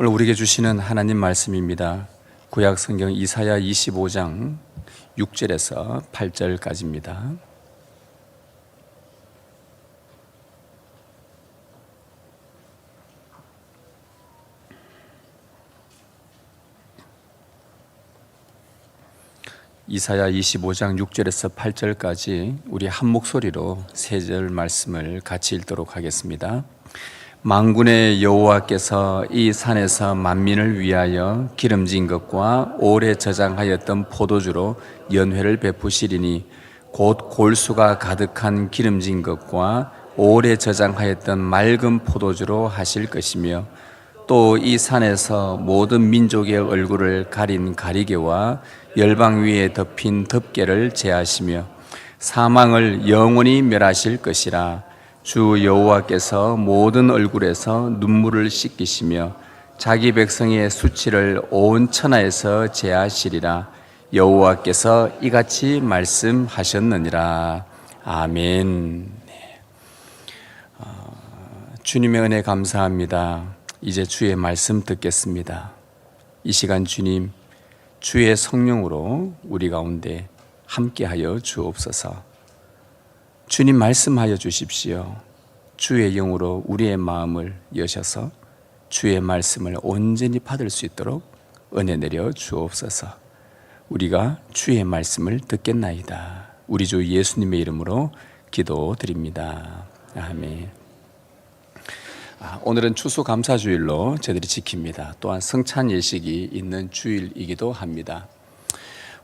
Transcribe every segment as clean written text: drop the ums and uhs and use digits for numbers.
오늘 우리에게 주시는 하나님 말씀입니다. 구약 성경 이사야 25장 6절에서 8절까지입니다. 이사야 25장 6절에서 8절까지 우리 한 목소리로 세 절 말씀을 같이 읽도록 하겠습니다. 만군의 여호와께서 이 산에서 만민을 위하여 기름진 것과 오래 저장하였던 포도주로 연회를 베푸시리니 곧 골수가 가득한 기름진 것과 오래 저장하였던 맑은 포도주로 하실 것이며 또 이 산에서 모든 민족의 얼굴을 가린 가리개와 열방 위에 덮인 덮개를 제하시며 사망을 영원히 멸하실 것이라. 주 여호와께서 모든 얼굴에서 눈물을 씻기시며 자기 백성의 수치를 온 천하에서 제하시리라. 여호와께서 이같이 말씀하셨느니라. 아멘. 주님의 은혜 감사합니다. 이제 주의 말씀 듣겠습니다. 이 시간 주님, 주의 성령으로 우리 가운데 함께하여 주옵소서. 주님 말씀하여 주십시오. 주의 영으로 우리의 마음을 여셔서 주의 말씀을 온전히 받을 수 있도록 은혜 내려 주옵소서. 우리가 주의 말씀을 듣겠나이다. 우리 주 예수님의 이름으로 기도드립니다. 아멘. 오늘은 추수감사주일로 저희들이 지킵니다. 또한 성찬 예식이 있는 주일이기도 합니다.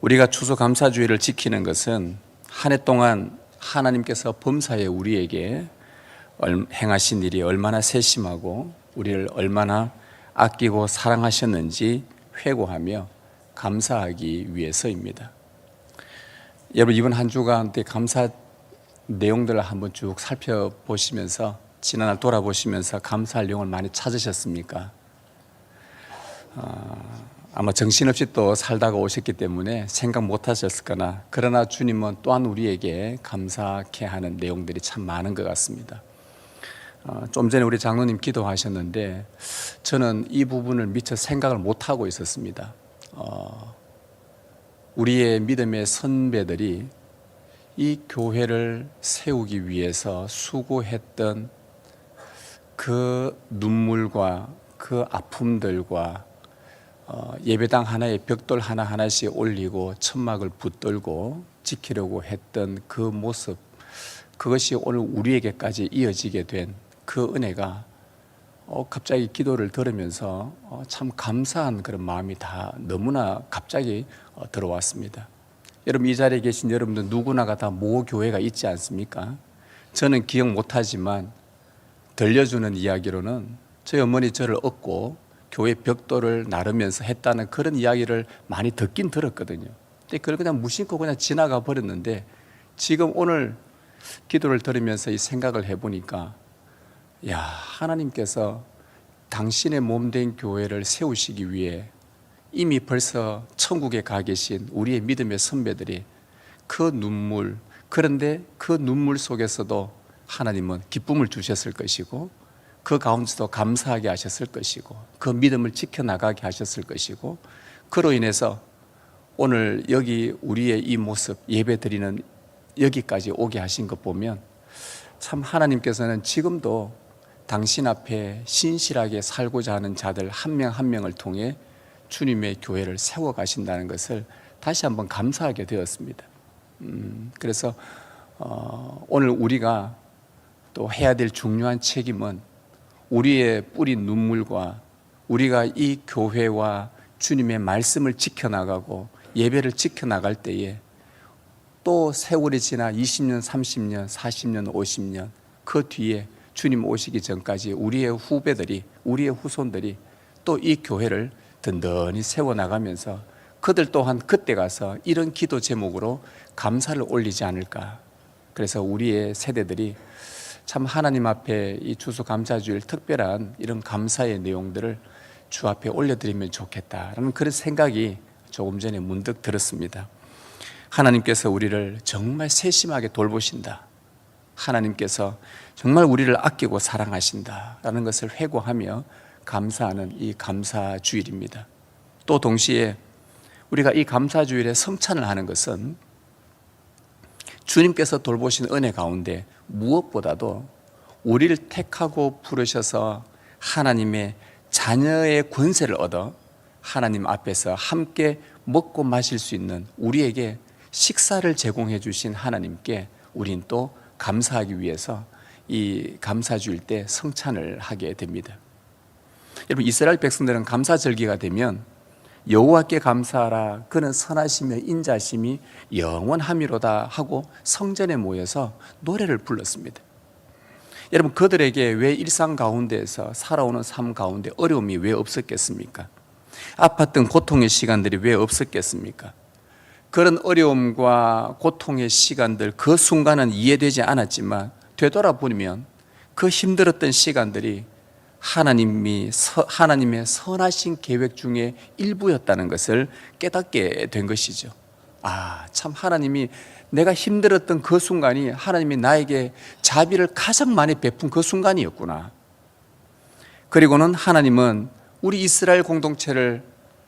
우리가 추수감사주일을 지키는 것은 한 해 동안 하나님께서 범사에 우리에게 행하신 일이 얼마나 세심하고 우리를 얼마나 아끼고 사랑하셨는지 회고하며 감사하기 위해서입니다. 여러분, 이번 한 주간 감사 내용들을 한번 쭉 살펴보시면서 지난날 돌아보시면서 감사할 내용을 많이 찾으셨습니까? 아마 정신없이 또 살다가 오셨기 때문에 생각 못 하셨을 거나, 그러나 주님은 또한 우리에게 감사케 하는 내용들이 참 많은 것 같습니다. 좀 전에 우리 장로님 기도하셨는데 저는 이 부분을 미처 생각을 못 하고 있었습니다. 우리의 믿음의 선배들이 이 교회를 세우기 위해서 수고했던 그 눈물과 그 아픔들과 예배당 하나에 벽돌 하나하나씩 올리고 천막을 붙들고 지키려고 했던 그 모습, 그것이 오늘 우리에게까지 이어지게 된 그 은혜가 갑자기 기도를 들으면서 참 감사한 그런 마음이 다 너무나 갑자기 들어왔습니다. 여러분, 이 자리에 계신 여러분들 누구나가 다 모교회가 있지 않습니까? 저는 기억 못하지만 들려주는 이야기로는 저희 어머니 저를 업고 교회 벽돌을 나르면서 했다는 그런 이야기를 많이 듣긴 들었거든요. 근데 그걸 그냥 무심코 그냥 지나가 버렸는데, 지금 오늘 기도를 들으면서 이 생각을 해보니까, 야, 하나님께서 당신의 몸된 교회를 세우시기 위해 이미 벌써 천국에 가 계신 우리의 믿음의 선배들이 그 눈물, 그런데 그 눈물 속에서도 하나님은 기쁨을 주셨을 것이고, 그 가운데서도 감사하게 하셨을 것이고, 그 믿음을 지켜나가게 하셨을 것이고, 그로 인해서 오늘 여기 우리의 이 모습 예배 드리는 여기까지 오게 하신 것 보면 참 하나님께서는 지금도 당신 앞에 신실하게 살고자 하는 자들 한 명 한 명을 통해 주님의 교회를 세워 가신다는 것을 다시 한번 감사하게 되었습니다. 그래서 오늘 우리가 또 해야 될 중요한 책임은 우리의 뿌린 눈물과 우리가 이 교회와 주님의 말씀을 지켜나가고 예배를 지켜나갈 때에 또 세월이 지나 20년, 30년, 40년, 50년 그 뒤에 주님 오시기 전까지 우리의 후배들이, 우리의 후손들이 또 이 교회를 든든히 세워나가면서 그들 또한 그때 가서 이런 기도 제목으로 감사를 올리지 않을까. 그래서 우리의 세대들이 참 하나님 앞에 이 추수감사주일 특별한 이런 감사의 내용들을 주 앞에 올려드리면 좋겠다라는 그런 생각이 조금 전에 문득 들었습니다. 하나님께서 우리를 정말 세심하게 돌보신다. 하나님께서 정말 우리를 아끼고 사랑하신다라는 것을 회고하며 감사하는 이 감사주일입니다. 또 동시에 우리가 이 감사주일에 성찬을 하는 것은 주님께서 돌보신 은혜 가운데 무엇보다도 우리를 택하고 부르셔서 하나님의 자녀의 권세를 얻어 하나님 앞에서 함께 먹고 마실 수 있는 우리에게 식사를 제공해 주신 하나님께 우린 또 감사하기 위해서 이 감사주일 때 성찬을 하게 됩니다. 여러분, 이스라엘 백성들은 감사절기가 되면 여호와께 감사하라, 그는 선하시며 인자심이 영원함이로다 하고 성전에 모여서 노래를 불렀습니다. 여러분, 그들에게 왜 일상 가운데에서 살아오는 삶 가운데 어려움이 왜 없었겠습니까? 아팠던 고통의 시간들이 왜 없었겠습니까? 그런 어려움과 고통의 시간들, 그 순간은 이해되지 않았지만 되돌아보면 그 힘들었던 시간들이 하나님의 선하신 계획 중에 일부였다는 것을 깨닫게 된 것이죠. 참 하나님이 내가 힘들었던 그 순간이 하나님이 나에게 자비를 가장 많이 베푼 그 순간이었구나. 그리고는 하나님은 우리 이스라엘 공동체를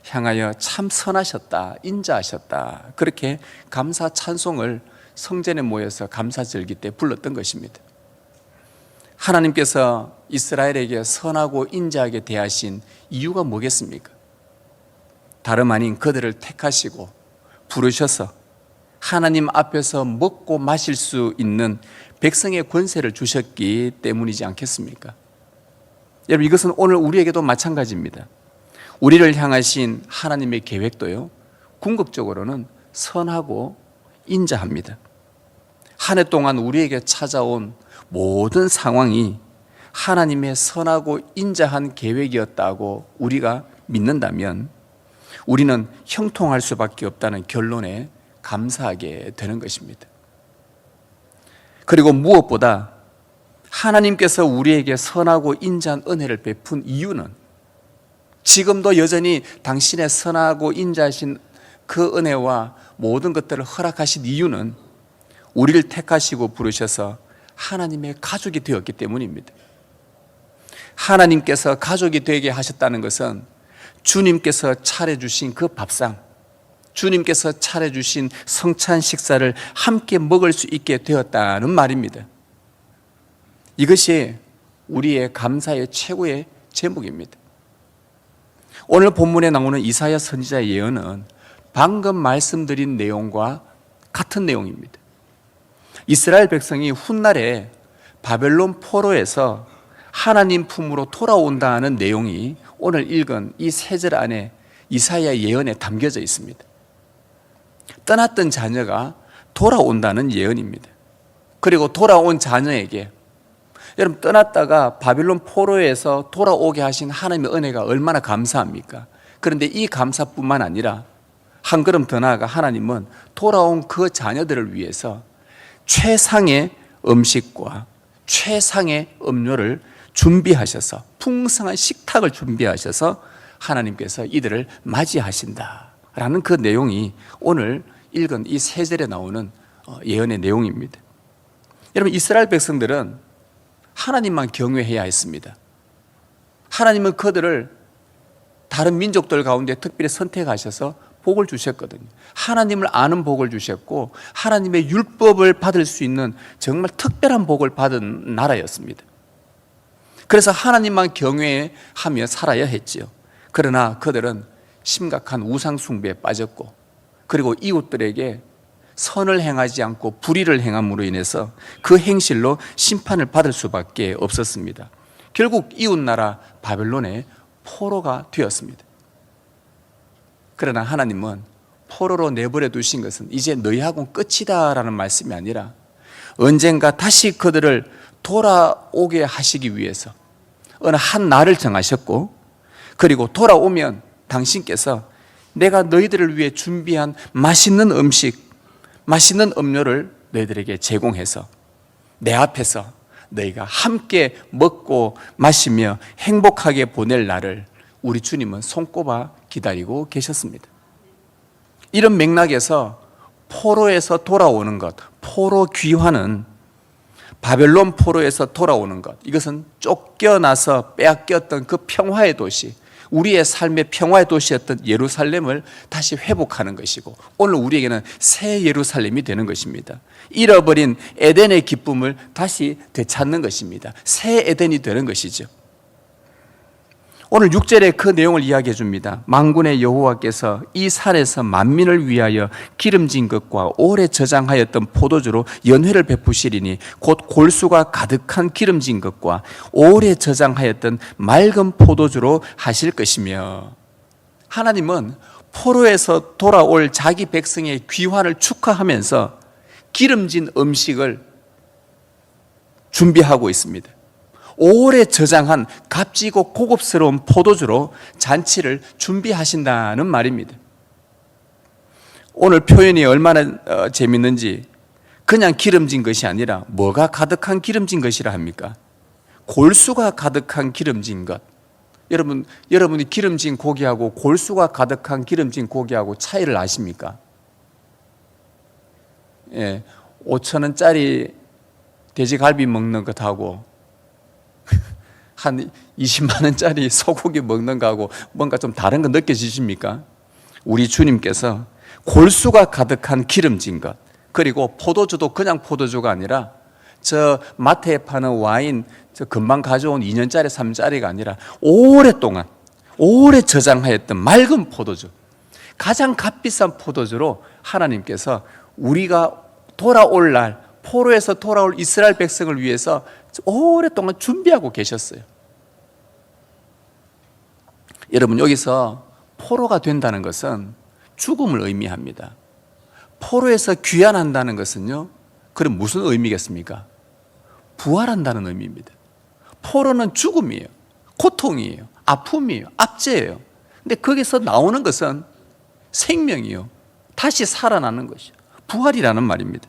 향하여 참 선하셨다, 인자하셨다, 그렇게 감사 찬송을 성전에 모여서 감사절기 때 불렀던 것입니다. 하나님께서 이스라엘에게 선하고 인자하게 대하신 이유가 뭐겠습니까? 다름 아닌 그들을 택하시고 부르셔서 하나님 앞에서 먹고 마실 수 있는 백성의 권세를 주셨기 때문이지 않겠습니까? 여러분, 이것은 오늘 우리에게도 마찬가지입니다. 우리를 향하신 하나님의 계획도요, 궁극적으로는 선하고 인자합니다. 한 해 동안 우리에게 찾아온 모든 상황이 하나님의 선하고 인자한 계획이었다고 우리가 믿는다면 우리는 형통할 수밖에 없다는 결론에 감사하게 되는 것입니다. 그리고 무엇보다 하나님께서 우리에게 선하고 인자한 은혜를 베푼 이유는 지금도 여전히 당신의 선하고 인자하신 그 은혜와 모든 것들을 허락하신 이유는 우리를 택하시고 부르셔서 하나님의 가족이 되었기 때문입니다. 하나님께서 가족이 되게 하셨다는 것은 주님께서 차려주신 그 밥상, 주님께서 차려주신 성찬 식사를 함께 먹을 수 있게 되었다는 말입니다. 이것이 우리의 감사의 최고의 제목입니다. 오늘 본문에 나오는 이사야 선지자의 예언은 방금 말씀드린 내용과 같은 내용입니다. 이스라엘 백성이 훗날에 바벨론 포로에서 하나님 품으로 돌아온다는 내용이 오늘 읽은 이 세 절 안에 이사야 예언에 담겨져 있습니다. 떠났던 자녀가 돌아온다는 예언입니다. 그리고 돌아온 자녀에게, 여러분, 떠났다가 바빌론 포로에서 돌아오게 하신 하나님의 은혜가 얼마나 감사합니까? 그런데 이 감사뿐만 아니라 한 걸음 더 나아가 하나님은 돌아온 그 자녀들을 위해서 최상의 음식과 최상의 음료를 준비하셔서, 풍성한 식탁을 준비하셔서 하나님께서 이들을 맞이하신다라는 그 내용이 오늘 읽은 이 세 절에 나오는 예언의 내용입니다. 여러분, 이스라엘 백성들은 하나님만 경외해야 했습니다. 하나님은 그들을 다른 민족들 가운데 특별히 선택하셔서 복을 주셨거든요. 하나님을 아는 복을 주셨고 하나님의 율법을 받을 수 있는 정말 특별한 복을 받은 나라였습니다. 그래서 하나님만 경외하며 살아야 했지요. 그러나 그들은 심각한 우상 숭배에 빠졌고, 그리고 이웃들에게 선을 행하지 않고 불의를 행함으로 인해서 그 행실로 심판을 받을 수밖에 없었습니다. 결국 이웃나라 바벨론의 포로가 되었습니다. 그러나 하나님은 포로로 내버려 두신 것은 이제 너희하고는 끝이다라는 말씀이 아니라 언젠가 다시 그들을 돌아오게 하시기 위해서 어느 한 날을 정하셨고, 그리고 돌아오면 당신께서 내가 너희들을 위해 준비한 맛있는 음식, 맛있는 음료를 너희들에게 제공해서 내 앞에서 너희가 함께 먹고 마시며 행복하게 보낼 날을 우리 주님은 손꼽아 기다리고 계셨습니다. 이런 맥락에서 포로에서 돌아오는 것, 포로 귀환은 바벨론 포로에서 돌아오는 것, 이것은 쫓겨나서 빼앗겼던 그 평화의 도시, 우리의 삶의 평화의 도시였던 예루살렘을 다시 회복하는 것이고, 오늘 우리에게는 새 예루살렘이 되는 것입니다. 잃어버린 에덴의 기쁨을 다시 되찾는 것입니다. 새 에덴이 되는 것이죠. 오늘 6절에 그 내용을 이야기해 줍니다. 만군의 여호와께서 이 산에서 만민을 위하여 기름진 것과 오래 저장하였던 포도주로 연회를 베푸시리니 곧 골수가 가득한 기름진 것과 오래 저장하였던 맑은 포도주로 하실 것이며, 하나님은 포로에서 돌아올 자기 백성의 귀환을 축하하면서 기름진 음식을 준비하고 있습니다. 오래 저장한 값지고 고급스러운 포도주로 잔치를 준비하신다는 말입니다. 오늘 표현이 얼마나 재밌는지, 그냥 기름진 것이 아니라 뭐가 가득한 기름진 것이라 합니까? 골수가 가득한 기름진 것. 여러분이 기름진 고기하고 골수가 가득한 기름진 고기하고 차이를 아십니까? 5,000원짜리 돼지갈비 먹는 것하고 한 20만 원짜리 소고기 먹는 거하고 뭔가 좀 다른 거 느껴지십니까? 우리 주님께서 골수가 가득한 기름진 것, 그리고 포도주도 그냥 포도주가 아니라 저 마트에 파는 와인 저 금방 가져온 2년짜리 3년짜리가 아니라 오랫동안 오래 저장하였던 맑은 포도주, 가장 값비싼 포도주로 하나님께서 우리가 돌아올 날, 포로에서 돌아올 이스라엘 백성을 위해서 오랫동안 준비하고 계셨어요. 여러분, 여기서 포로가 된다는 것은 죽음을 의미합니다. 포로에서 귀환한다는 것은요, 그럼 무슨 의미겠습니까? 부활한다는 의미입니다. 포로는 죽음이에요, 고통이에요, 아픔이에요, 압제예요. 근데 거기서 나오는 것은 생명이요, 다시 살아나는 것이요, 부활이라는 말입니다.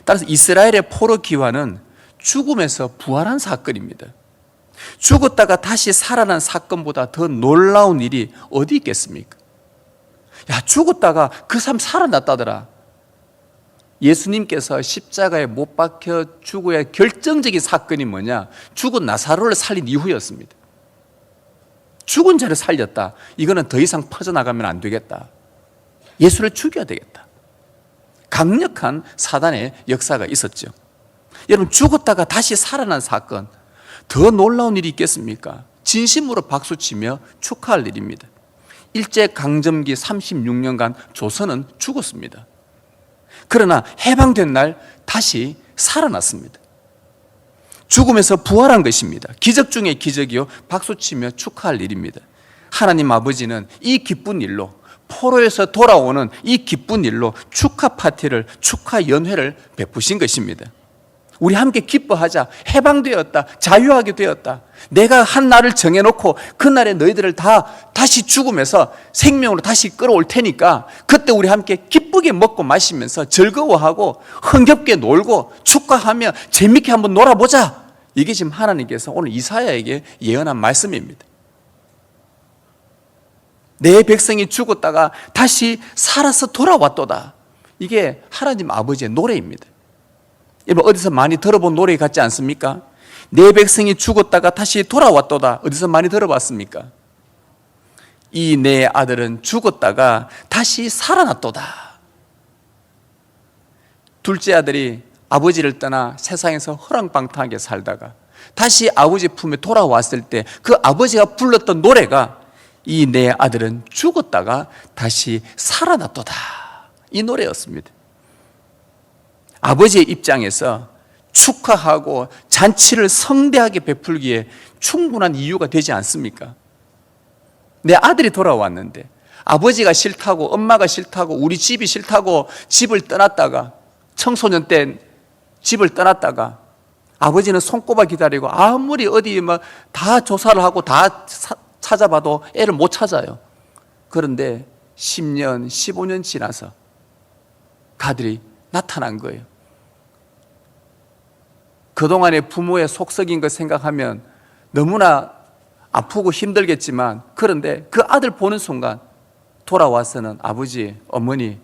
따라서 이스라엘의 포로 귀환은 죽음에서 부활한 사건입니다. 죽었다가 다시 살아난 사건보다 더 놀라운 일이 어디 있겠습니까? 야, 죽었다가 그 사람 살아났다더라. 예수님께서 십자가에 못 박혀 죽어야 결정적인 사건이 뭐냐? 죽은 나사로를 살린 이후였습니다. 죽은 자를 살렸다. 이거는 더 이상 퍼져나가면 안 되겠다. 예수를 죽여야 되겠다. 강력한 사단의 역사가 있었죠. 여러분, 죽었다가 다시 살아난 사건, 더 놀라운 일이 있겠습니까? 진심으로 박수치며 축하할 일입니다. 일제강점기 36년간 조선은 죽었습니다. 그러나 해방된 날 다시 살아났습니다. 죽음에서 부활한 것입니다. 기적 중의 기적이요, 박수치며 축하할 일입니다. 하나님 아버지는 이 기쁜 일로, 포로에서 돌아오는 이 기쁜 일로 축하 파티를, 축하 연회를 베푸신 것입니다. 우리 함께 기뻐하자. 해방되었다, 자유하게 되었다. 내가 한 날을 정해놓고 그 날에 너희들을 다시 죽음에서 생명으로 다시 끌어올 테니까 그때 우리 함께 기쁘게 먹고 마시면서 즐거워하고 흥겹게 놀고 축하하며 재밌게 한번 놀아보자. 이게 지금 하나님께서 오늘 이사야에게 예언한 말씀입니다. 내 백성이 죽었다가 다시 살아서 돌아왔도다. 이게 하나님 아버지의 노래입니다. 여러분, 어디서 많이 들어본 노래 같지 않습니까? 내 백성이 죽었다가 다시 돌아왔도다. 어디서 많이 들어봤습니까? 이 내 아들은 죽었다가 다시 살아났도다. 둘째 아들이 아버지를 떠나 세상에서 허랑방탕하게 살다가 다시 아버지 품에 돌아왔을 때 그 아버지가 불렀던 노래가 이 내 아들은 죽었다가 다시 살아났도다. 이 노래였습니다. 아버지의 입장에서 축하하고 잔치를 성대하게 베풀기에 충분한 이유가 되지 않습니까? 내 아들이 돌아왔는데 아버지가 싫다고, 엄마가 싫다고, 우리 집이 싫다고 집을 떠났다가, 청소년 때 집을 떠났다가 아버지는 손꼽아 기다리고 아무리 어디 다 조사를 하고 다 찾아봐도 애를 못 찾아요. 그런데 10년, 15년 지나서 그 아들이 나타난 거예요. 그동안의 부모의 속썩인 거 생각하면 너무나 아프고 힘들겠지만, 그런데 그 아들 보는 순간 돌아와서는 아버지, 어머니,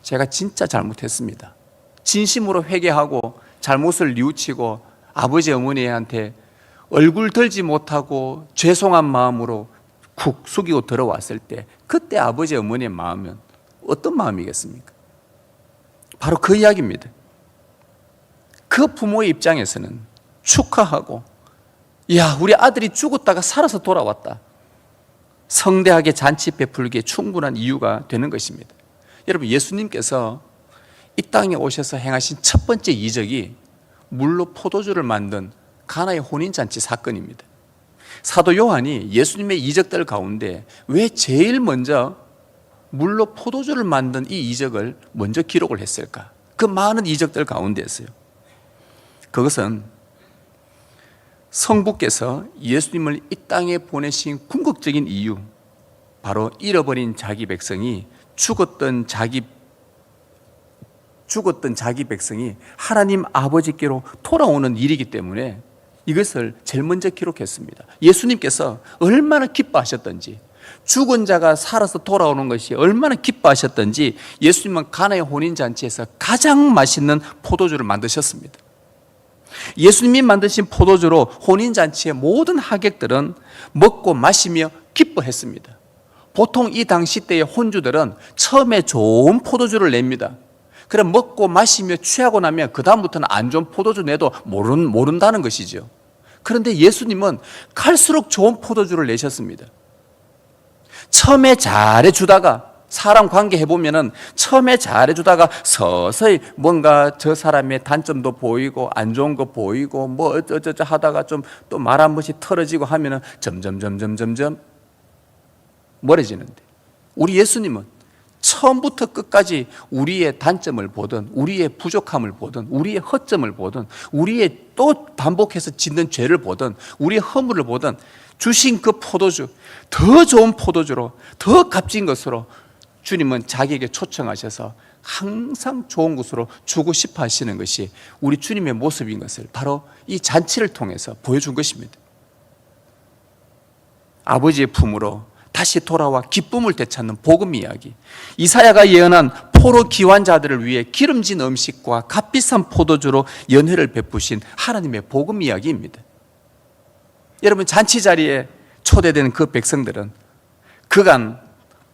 제가 진짜 잘못했습니다. 진심으로 회개하고 잘못을 뉘우치고 아버지 어머니한테 얼굴 들지 못하고 죄송한 마음으로 쿡 숙이고 들어왔을 때 그때 아버지 어머니의 마음은 어떤 마음이겠습니까? 바로 그 이야기입니다. 그 부모의 입장에서는 축하하고, 야, 우리 아들이 죽었다가 살아서 돌아왔다, 성대하게 잔치 베풀기에 충분한 이유가 되는 것입니다. 여러분, 예수님께서 이 땅에 오셔서 행하신 첫 번째 이적이 물로 포도주를 만든 가나의 혼인잔치 사건입니다. 사도 요한이 예수님의 이적들 가운데 왜 제일 먼저 물로 포도주를 만든 이 이적을 먼저 기록을 했을까? 그 많은 이적들 가운데였어요. 그것은 성부께서 예수님을 이 땅에 보내신 궁극적인 이유, 바로 잃어버린 자기 백성이 죽었던 자기 백성이 하나님 아버지께로 돌아오는 일이기 때문에 이것을 제일 먼저 기록했습니다. 예수님께서 얼마나 기뻐하셨던지, 죽은 자가 살아서 돌아오는 것이 얼마나 기뻐하셨던지 예수님은 가나의 혼인잔치에서 가장 맛있는 포도주를 만드셨습니다. 예수님이 만드신 포도주로 혼인잔치의 모든 하객들은 먹고 마시며 기뻐했습니다. 보통 이 당시 때의 혼주들은 처음에 좋은 포도주를 냅니다. 그럼 먹고 마시며 취하고 나면 그 다음부터는 안 좋은 포도주 내도 모른다는 것이죠. 그런데 예수님은 갈수록 좋은 포도주를 내셨습니다. 처음에 잘해주다가, 사람 관계 해보면은 처음에 잘해주다가 서서히 뭔가 저 사람의 단점도 보이고 안 좋은 거 보이고 뭐 어쩌저쩌 하다가 좀 또 말 한 번씩 털어지고 하면은 점점 멀어지는데, 우리 예수님은 처음부터 끝까지 우리의 단점을 보든 우리의 부족함을 보든 우리의 허점을 보든 우리의 또 반복해서 짓는 죄를 보든 우리의 허물을 보든 주신 그 포도주, 더 좋은 포도주로, 더 값진 것으로 주님은 자기에게 초청하셔서 항상 좋은 것으로 주고 싶어 하시는 것이 우리 주님의 모습인 것을 바로 이 잔치를 통해서 보여준 것입니다. 아버지의 품으로 다시 돌아와 기쁨을 되찾는 복음 이야기, 이사야가 예언한 포로 기환자들을 위해 기름진 음식과 값비싼 포도주로 연회를 베푸신 하나님의 복음 이야기입니다. 여러분, 잔치 자리에 초대된 그 백성들은 그간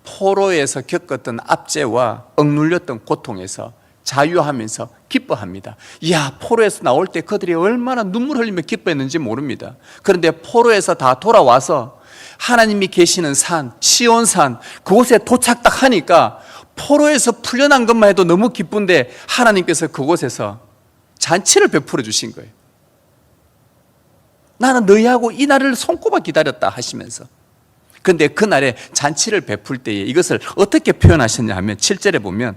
포로에서 겪었던 압제와 억눌렸던 고통에서 자유하면서 기뻐합니다. 이야, 포로에서 나올 때 그들이 얼마나 눈물 흘리며 기뻐했는지 모릅니다. 그런데 포로에서 다 돌아와서 하나님이 계시는 산, 시온산, 그곳에 도착 딱 하니까 포로에서 풀려난 것만 해도 너무 기쁜데 하나님께서 그곳에서 잔치를 베풀어 주신 거예요. 나는 너희하고 이 날을 손꼽아 기다렸다 하시면서. 그런데 그날에 잔치를 베풀 때에 이것을 어떻게 표현하셨냐 하면 7절에 보면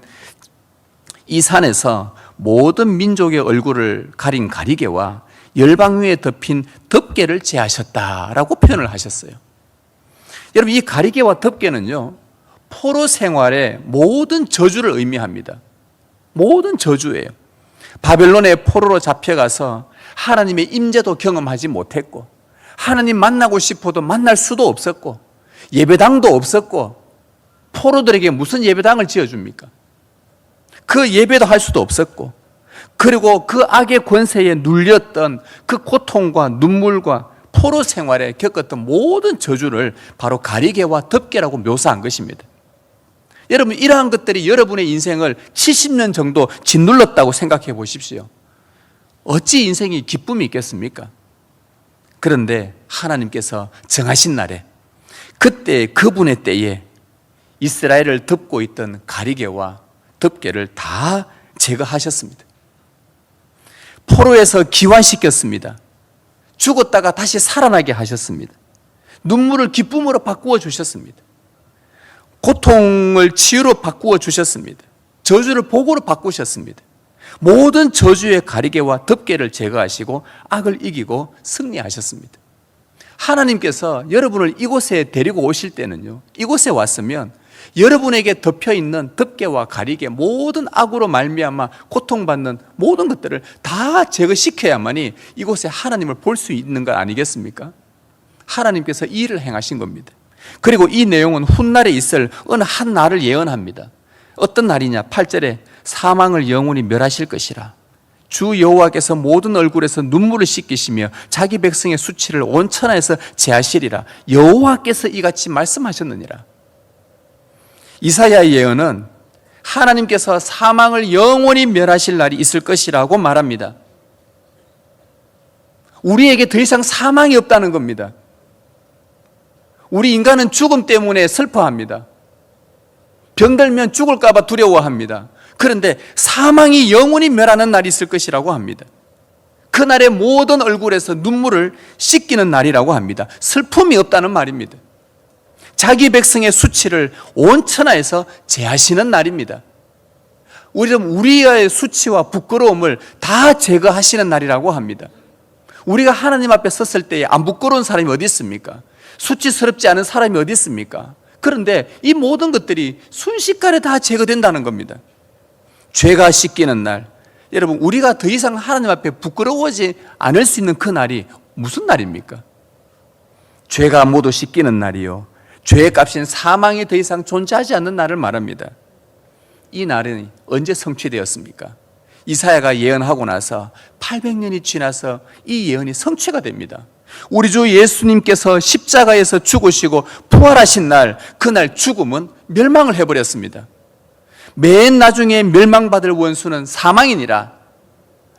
이 산에서 모든 민족의 얼굴을 가린 가리개와 열방 위에 덮인 덮개를 제하셨다라고 표현을 하셨어요. 여러분, 이 가리개와 덮개는요, 포로 생활의 모든 저주를 의미합니다. 모든 저주예요. 바벨론의 포로로 잡혀가서 하나님의 임재도 경험하지 못했고, 하나님 만나고 싶어도 만날 수도 없었고, 예배당도 없었고, 포로들에게 무슨 예배당을 지어줍니까? 그 예배도 할 수도 없었고, 그리고 그 악의 권세에 눌렸던 그 고통과 눈물과 포로 생활에 겪었던 모든 저주를 바로 가리개와 덮개라고 묘사한 것입니다. 여러분, 이러한 것들이 여러분의 인생을 70년 정도 짓눌렀다고 생각해 보십시오. 어찌 인생이 기쁨이 있겠습니까? 그런데 하나님께서 정하신 날에, 그때 그분의 때에 이스라엘을 덮고 있던 가리개와 덮개를 다 제거하셨습니다. 포로에서 기환시켰습니다. 죽었다가 다시 살아나게 하셨습니다. 눈물을 기쁨으로 바꾸어 주셨습니다. 고통을 치유로 바꾸어 주셨습니다. 저주를 복으로 바꾸셨습니다. 모든 저주의 가리개와 덮개를 제거하시고 악을 이기고 승리하셨습니다. 하나님께서 여러분을 이곳에 데리고 오실 때는요, 이곳에 왔으면 여러분에게 덮여있는 덮개와 가리개, 모든 악으로 말미암아 고통받는 모든 것들을 다 제거시켜야만이 이곳에 하나님을 볼 수 있는 것 아니겠습니까? 하나님께서 이 일을 행하신 겁니다. 그리고 이 내용은 훗날에 있을 어느 한 날을 예언합니다. 어떤 날이냐? 8절에 사망을 영원히 멸하실 것이라, 주 여호와께서 모든 얼굴에서 눈물을 씻기시며 자기 백성의 수치를 온 천하에서 제하시리라. 여호와께서 이같이 말씀하셨느니라. 이사야의 예언은 하나님께서 사망을 영원히 멸하실 날이 있을 것이라고 말합니다. 우리에게 더 이상 사망이 없다는 겁니다. 우리 인간은 죽음 때문에 슬퍼합니다. 병들면 죽을까 봐 두려워합니다. 그런데 사망이 영원히 멸하는 날이 있을 것이라고 합니다. 그날의 모든 얼굴에서 눈물을 씻기는 날이라고 합니다. 슬픔이 없다는 말입니다. 자기 백성의 수치를 온 천하에서 제하시는 날입니다. 우리의 수치와 부끄러움을 다 제거하시는 날이라고 합니다. 우리가 하나님 앞에 섰을 때에 안 부끄러운 사람이 어디 있습니까? 수치스럽지 않은 사람이 어디 있습니까? 그런데 이 모든 것들이 순식간에 다 제거된다는 겁니다. 죄가 씻기는 날, 여러분, 우리가 더 이상 하나님 앞에 부끄러워하지 않을 수 있는 그 날이 무슨 날입니까? 죄가 모두 씻기는 날이요, 죄의 값인 사망이 더 이상 존재하지 않는 날을 말합니다. 이 날은 언제 성취되었습니까? 이사야가 예언하고 나서 800년이 지나서 이 예언이 성취가 됩니다. 우리 주 예수님께서 십자가에서 죽으시고 부활하신 날, 그날 죽음은 멸망을 해버렸습니다. 맨 나중에 멸망받을 원수는 사망이니라.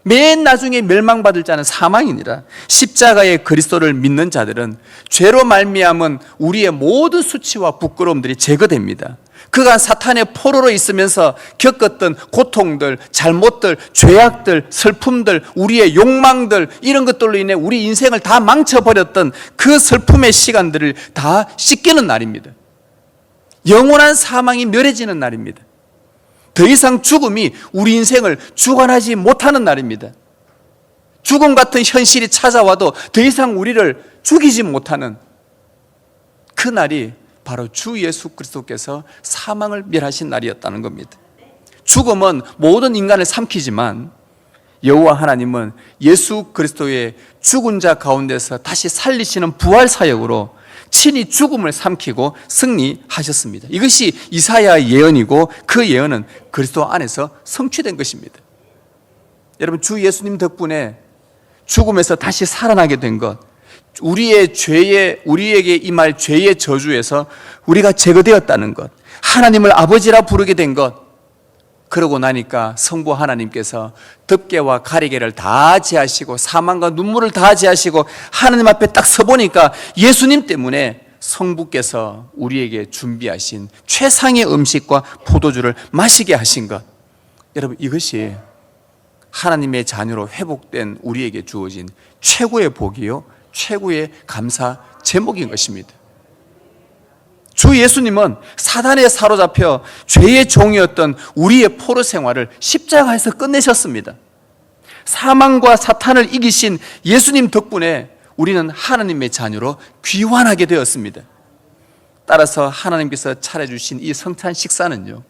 맨 나중에 멸망받을 자는 사망이니라. 십자가의 그리스도를 믿는 자들은 죄로 말미암은 우리의 모든 수치와 부끄러움들이 제거됩니다. 그간 사탄의 포로로 있으면서 겪었던 고통들, 잘못들, 죄악들, 슬픔들, 우리의 욕망들, 이런 것들로 인해 우리 인생을 다 망쳐버렸던 그 슬픔의 시간들을 다 씻기는 날입니다. 영원한 사망이 멸해지는 날입니다. 더 이상 죽음이 우리 인생을 주관하지 못하는 날입니다. 죽음 같은 현실이 찾아와도 더 이상 우리를 죽이지 못하는 그 날이 바로 주 예수 그리스도께서 사망을 멸하신 날이었다는 겁니다. 죽음은 모든 인간을 삼키지만 여호와 하나님은 예수 그리스도의 죽은 자 가운데서 다시 살리시는 부활 사역으로 친히 죽음을 삼키고 승리하셨습니다. 이것이 이사야의 예언이고 그 예언은 그리스도 안에서 성취된 것입니다. 여러분, 주 예수님 덕분에 죽음에서 다시 살아나게 된 것, 우리에게 임할 죄의 저주에서 우리가 제거되었다는 것, 하나님을 아버지라 부르게 된 것, 그러고 나니까 성부 하나님께서 덮개와 가리개를 다 제하시고 사망과 눈물을 다 제하시고 하나님 앞에 딱 서보니까 예수님 때문에 성부께서 우리에게 준비하신 최상의 음식과 포도주를 마시게 하신 것, 여러분, 이것이 하나님의 자녀로 회복된 우리에게 주어진 최고의 복이요, 최고의 감사 제목인 것입니다. 주 예수님은 사단에 사로잡혀 죄의 종이었던 우리의 포로 생활을 십자가에서 끝내셨습니다. 사망과 사탄을 이기신 예수님 덕분에 우리는 하나님의 자녀로 귀환하게 되었습니다. 따라서 하나님께서 차려주신 이 성찬 식사는요,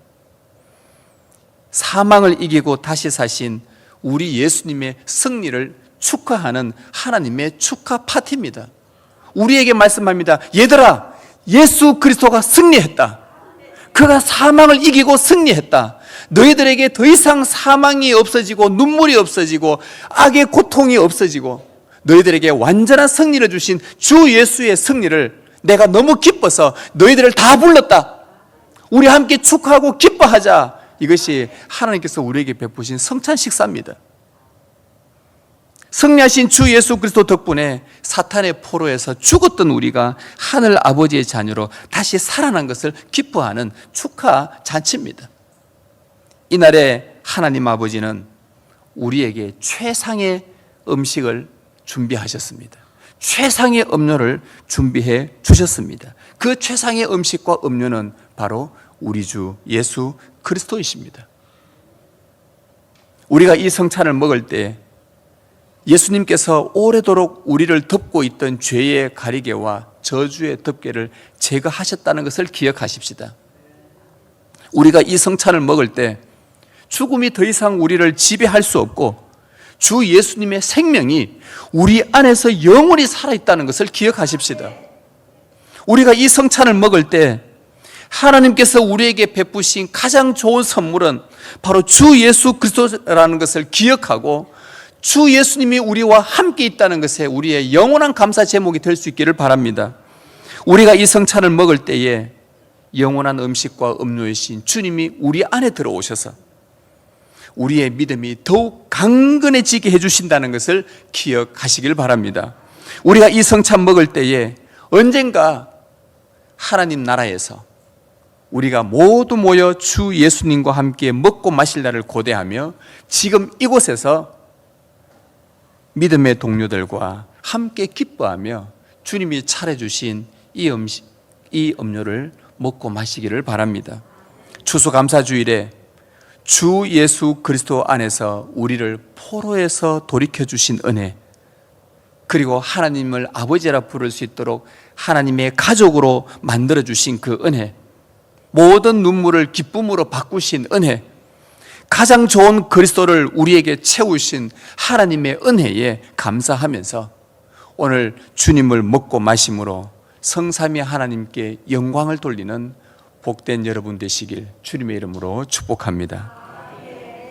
사망을 이기고 다시 사신 우리 예수님의 승리를 축하하는 하나님의 축하 파티입니다. 우리에게 말씀합니다. 얘들아, 예수 그리스도가 승리했다. 그가 사망을 이기고 승리했다. 너희들에게 더 이상 사망이 없어지고 눈물이 없어지고 악의 고통이 없어지고 너희들에게 완전한 승리를 주신 주 예수의 승리를 내가 너무 기뻐서 너희들을 다 불렀다. 우리 함께 축하하고 기뻐하자. 이것이 하나님께서 우리에게 베푸신 성찬 식사입니다. 승리하신 주 예수 그리스도 덕분에 사탄의 포로에서 죽었던 우리가 하늘 아버지의 자녀로 다시 살아난 것을 기뻐하는 축하 잔치입니다. 이날에 하나님 아버지는 우리에게 최상의 음식을 준비하셨습니다. 최상의 음료를 준비해 주셨습니다. 그 최상의 음식과 음료는 바로 우리 주 예수 그리스도이십니다. 우리가 이 성찬을 먹을 때 예수님께서 오래도록 우리를 덮고 있던 죄의 가리개와 저주의 덮개를 제거하셨다는 것을 기억하십시다. 우리가 이 성찬을 먹을 때 죽음이 더 이상 우리를 지배할 수 없고 주 예수님의 생명이 우리 안에서 영원히 살아있다는 것을 기억하십시다. 우리가 이 성찬을 먹을 때 하나님께서 우리에게 베푸신 가장 좋은 선물은 바로 주 예수 그리스도라는 것을 기억하고 주 예수님이 우리와 함께 있다는 것에 우리의 영원한 감사 제목이 될 수 있기를 바랍니다. 우리가 이 성찬을 먹을 때에 영원한 음식과 음료이신 주님이 우리 안에 들어오셔서 우리의 믿음이 더욱 강건해지게 해주신다는 것을 기억하시길 바랍니다. 우리가 이 성찬 먹을 때에 언젠가 하나님 나라에서 우리가 모두 모여 주 예수님과 함께 먹고 마실 날을 고대하며 지금 이곳에서 믿음의 동료들과 함께 기뻐하며 주님이 차려주신 이 음료를 먹고 마시기를 바랍니다. 추수감사주일에 주 예수 그리스도 안에서 우리를 포로에서 돌이켜주신 은혜, 그리고 하나님을 아버지라 부를 수 있도록 하나님의 가족으로 만들어주신 그 은혜, 모든 눈물을 기쁨으로 바꾸신 은혜, 가장 좋은 그리스도를 우리에게 채우신 하나님의 은혜에 감사하면서 오늘 주님을 먹고 마심으로 성삼위 하나님께 영광을 돌리는 복된 여러분 되시길 주님의 이름으로 축복합니다.